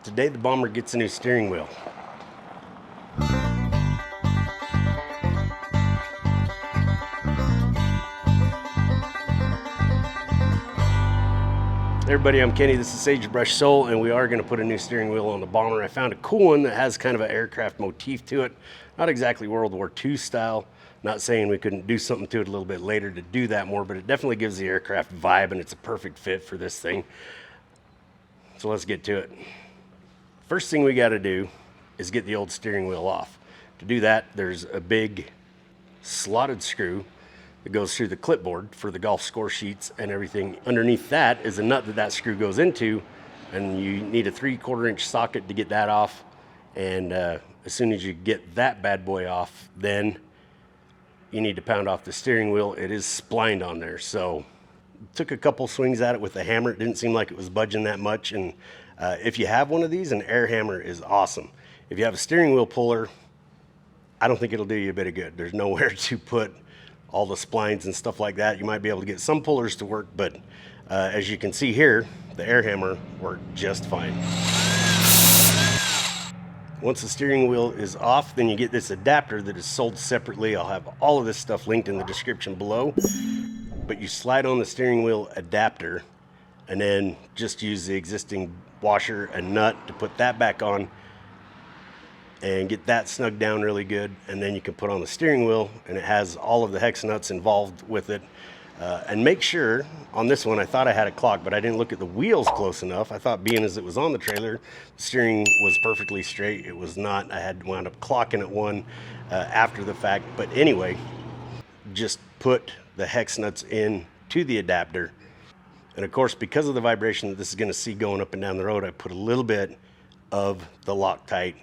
Today the Bomber gets a new steering wheel. Hey everybody, I'm Kenny. This is Sagebrush Soul, and we are going to put a new steering wheel on the Bomber. I found a cool one that has kind of an aircraft motif to it. Not exactly World War II style. Not saying we couldn't do something to it a little bit later to do that more, but it definitely gives the aircraft vibe, and it's a perfect fit for this thing. So let's get to it. First thing we got to do is get the old steering wheel off. To do that, there's a big slotted screw that goes through the clipboard for the golf score sheets and everything. Underneath that is a nut that screw goes into, and you need a 3/4 inch socket to get that off. And as soon as you get that bad boy off, then you need to pound off the steering wheel. It is splined on there, so took a couple swings at it with the hammer. It didn't seem like it was budging that much. And if you have one of these, an air hammer is awesome. If you have a steering wheel puller, I don't think it'll do you a bit of good. There's nowhere to put all the splines and stuff like that. You might be able to get some pullers to work, but as you can see here, the air hammer worked just fine. Once the steering wheel is off, then you get this adapter that is sold separately. I'll have all of this stuff linked in the description below. But you slide on the steering wheel adapter and then just use the existing washer and nut to put that back on and get that snugged down really good. And then you can put on the steering wheel, and it has all of the hex nuts involved with it. And make sure, on this one, I thought I had a clock, but I didn't look at the wheels close enough. I thought being as it was on the trailer, the steering was perfectly straight. It was not. I had wound up clocking at one after the fact. But anyway, just put the hex nuts in to the adapter. And of course, because of the vibration that this is going to see going up and down the road, I put a little bit of the Loctite,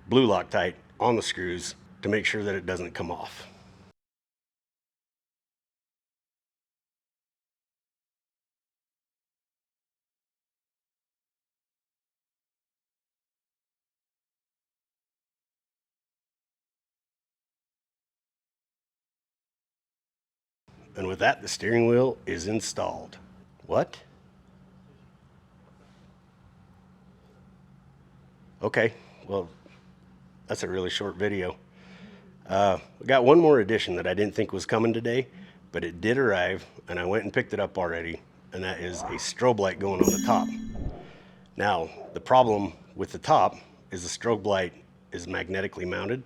blue Loctite, on the screws to make sure that it doesn't come off. And with that, the steering wheel is installed. What? Okay, well, that's a really short video. We got one more addition that I didn't think was coming today, but it did arrive, and I went and picked it up already, and that is a strobe light going on the top. Now, the problem with the top is the strobe light is magnetically mounted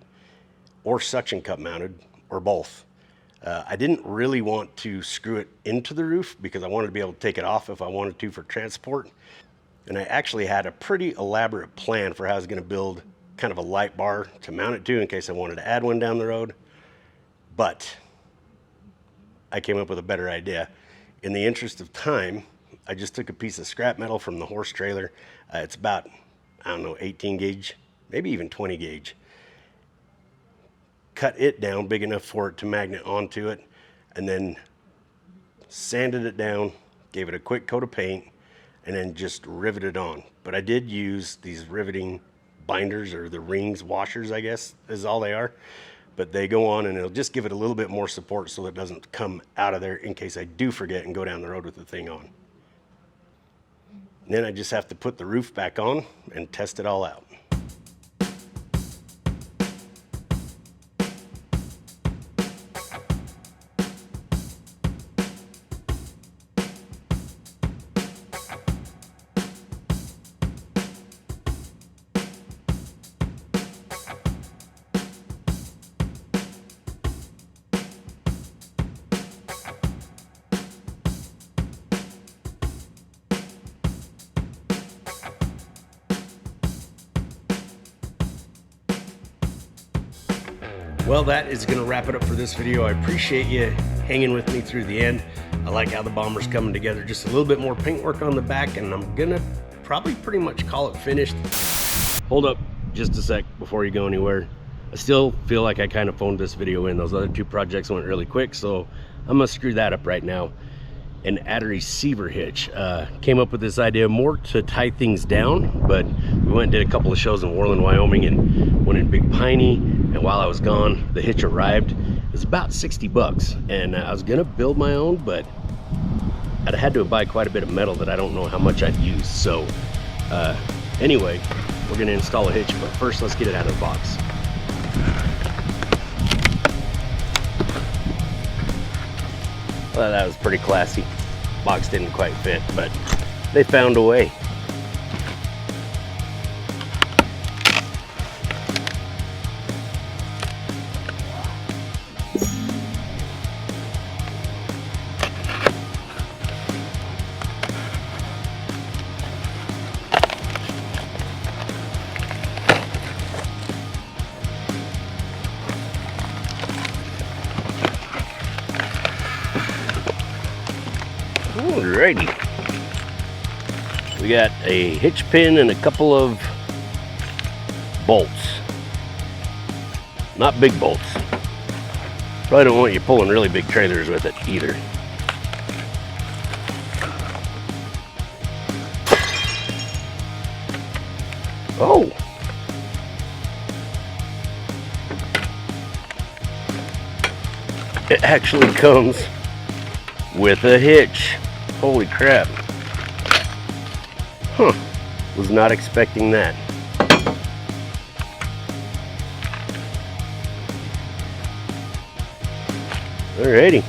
or suction cup mounted or both. I didn't really want to screw it into the roof because I wanted to be able to take it off if I wanted to for transport. And I actually had a pretty elaborate plan for how I was going to build kind of a light bar to mount it to in case I wanted to add one down the road. But I came up with a better idea. In the interest of time, I just took a piece of scrap metal from the horse trailer. It's about, I don't know, 18 gauge, maybe even 20 gauge. Cut it down big enough for it to magnet onto it, and then sanded it down, gave it a quick coat of paint, and then just riveted on. But I did use these riveting binders, or the rings, washers, I guess is all they are. But they go on, and it'll just give it a little bit more support so it doesn't come out of there in case I do forget and go down the road with the thing on. And then I just have to put the roof back on and test it all out. Well, that is going to wrap it up for this video. I appreciate you hanging with me through the end. I like how the Bomber's coming together. Just a little bit more paint work on the back, and I'm going to probably pretty much call it finished. Hold up just a sec before you go anywhere. I still feel like I kind of phoned this video in. Those other two projects went really quick, so I'm going to screw that up right now and add a receiver hitch. Came up with this idea more to tie things down, but we went and did a couple of shows in Worland, Wyoming, and went in Big Piney. And while I was gone, the hitch arrived. It was about 60 bucks, and I was gonna build my own, but I'd had to buy quite a bit of metal that I don't know how much I'd use. So Anyway, we're gonna install a hitch, but first let's get it out of the box. Well, that was pretty classy. Box didn't quite fit, but they found a way. Alrighty, we got a hitch pin and a couple of bolts, not big bolts. Probably don't want you pulling really big trailers with it either. Oh, it actually comes with a hitch. Holy crap. Huh. Was not expecting that. Alrighty.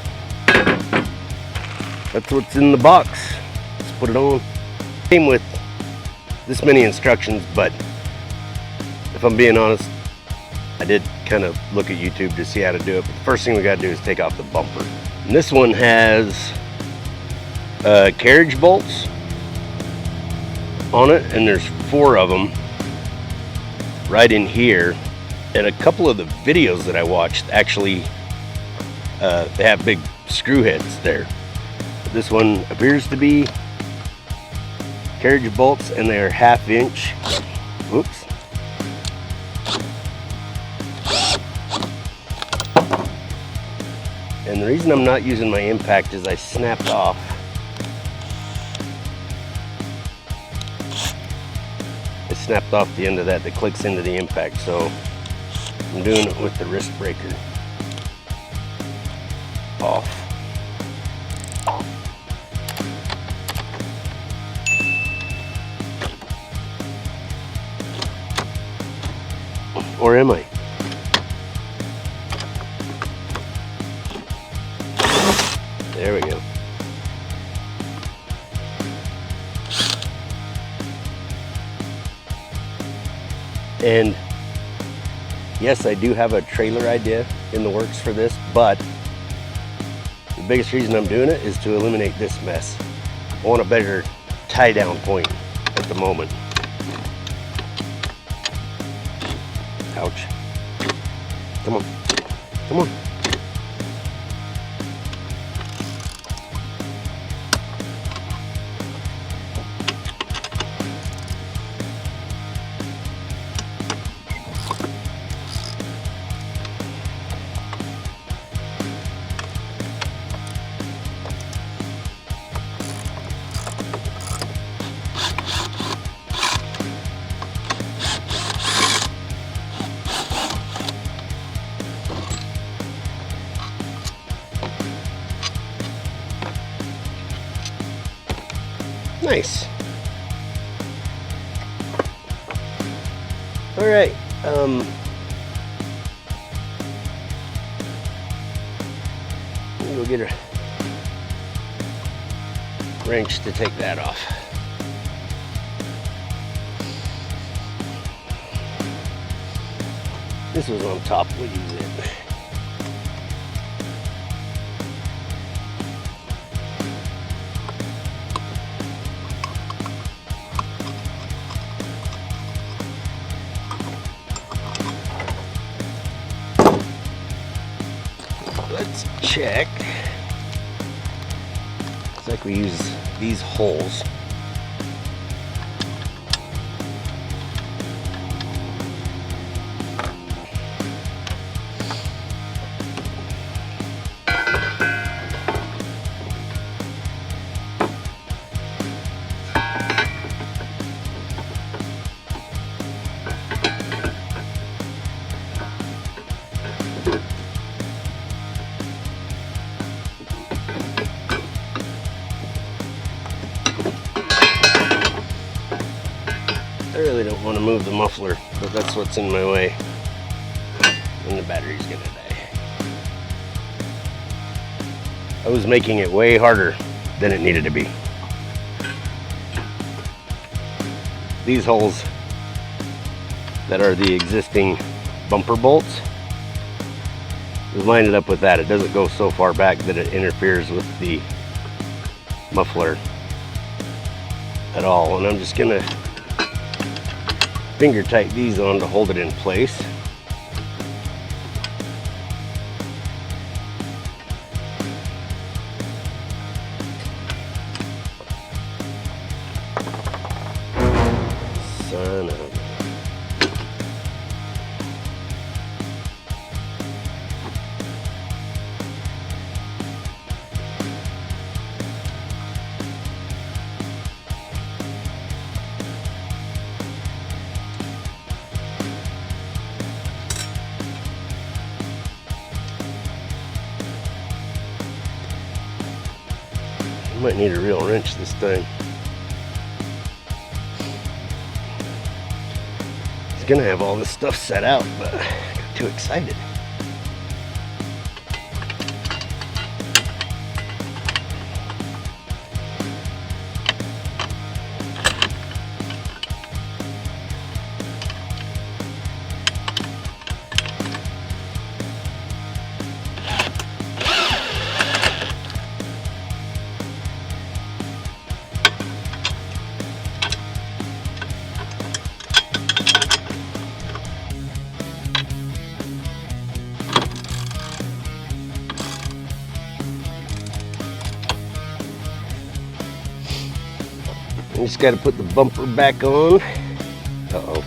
That's what's in the box. Let's put it on. Came with this many instructions, but if I'm being honest, I did kind of look at YouTube to see how to do it. But the first thing we got to do is take off the bumper. And this one has carriage bolts on it, and there's 4 of them right in here. And a couple of the videos that I watched actually they have big screw heads there. This one appears to be carriage bolts, and they're 1/2 inch. Oops. And the reason I'm not using my impact is I snapped off the end of that clicks into the impact, so I'm doing it with the wrist breaker off. Or am I? There we go. And yes, I do have a trailer idea in the works for this, but the biggest reason I'm doing it is to eliminate this mess. I want a better tie down point at the moment. Ouch. Come on. Come on. Nice. All right. We'll go get a wrench to take that off. This was on top. We'll use it. Let's check. Looks like we use these holes. really don't want to move the muffler, but that's what's in my way. And the battery's gonna die. I was making it way harder than it needed to be. These holes that are the existing bumper bolts, we lined it up with that. It doesn't go so far back that it interferes with the muffler at all. And I'm just gonna finger tight these on to hold it in place. Son of a... Might need a real wrench this time. I was gonna have all this stuff set out, but I got too excited. You just got to put the bumper back on. Uh-oh.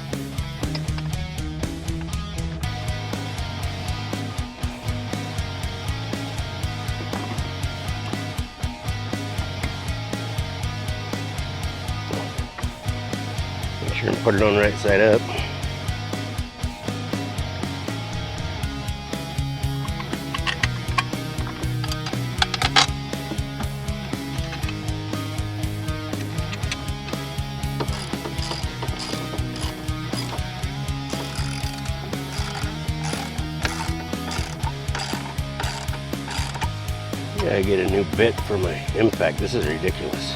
Make sure and put it on the right side up. I get a new bit for my impact. This is ridiculous.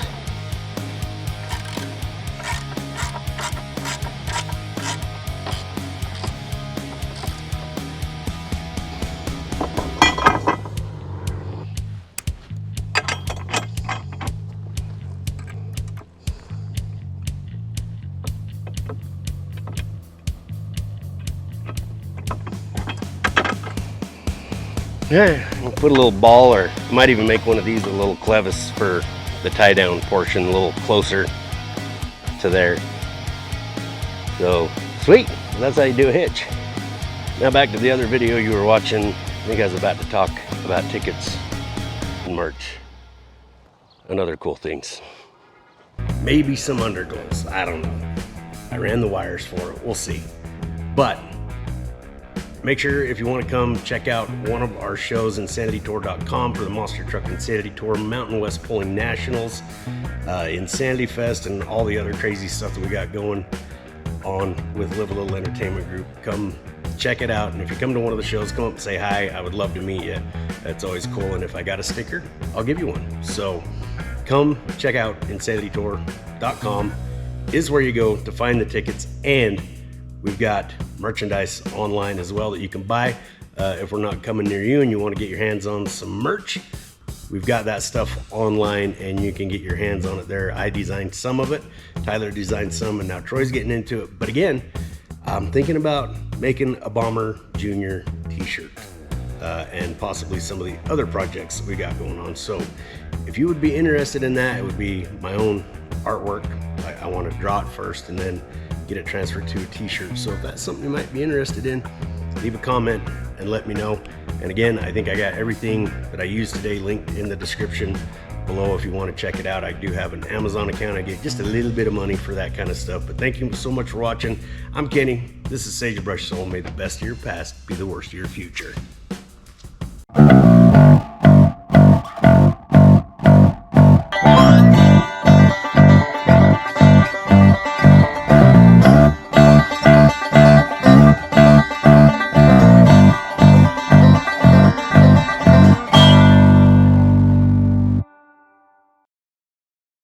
Yeah, we'll put a little ball, or I might even make one of these with a little clevis for the tie down portion, a little closer to there. So, sweet, that's how you do a hitch. Now back to the other video you were watching. I think I was about to talk about tickets and merch and other cool things. Maybe some underglows, I don't know. I ran the wires for it, we'll see. But make sure if you want to come check out one of our shows, insanitytour.com, for the Monster Truck Insanity Tour, Mountain West Pulling Nationals, Insanity Fest, and all the other crazy stuff that we got going on with Live a Little Entertainment Group. Come check it out, and if you come to one of the shows, come up and say hi. I would love to meet you. That's always cool, and if I got a sticker, I'll give you one. So come check out insanitytour.com is where you go to find the tickets, and we've got merchandise online as well that you can buy. If we're not coming near you and you want to get your hands on some merch, we've got that stuff online and you can get your hands on it there. I designed some of it, Tyler designed some, and now Troy's getting into it. But again, I'm thinking about making a Bomber Jr. t-shirt and possibly some of the other projects that we got going on. So if you would be interested in that, it would be my own artwork. I want to draw it first and then get it transferred to a t-shirt. So if that's something you might be interested in, leave a comment and let me know. And again, I think I got everything that I used today linked in the description below if you want to check it out. I do have an Amazon account. I get just a little bit of money for that kind of stuff. But thank you so much for watching. I'm Kenny. This is Sagebrush Soul. May the best of your past be the worst of your future.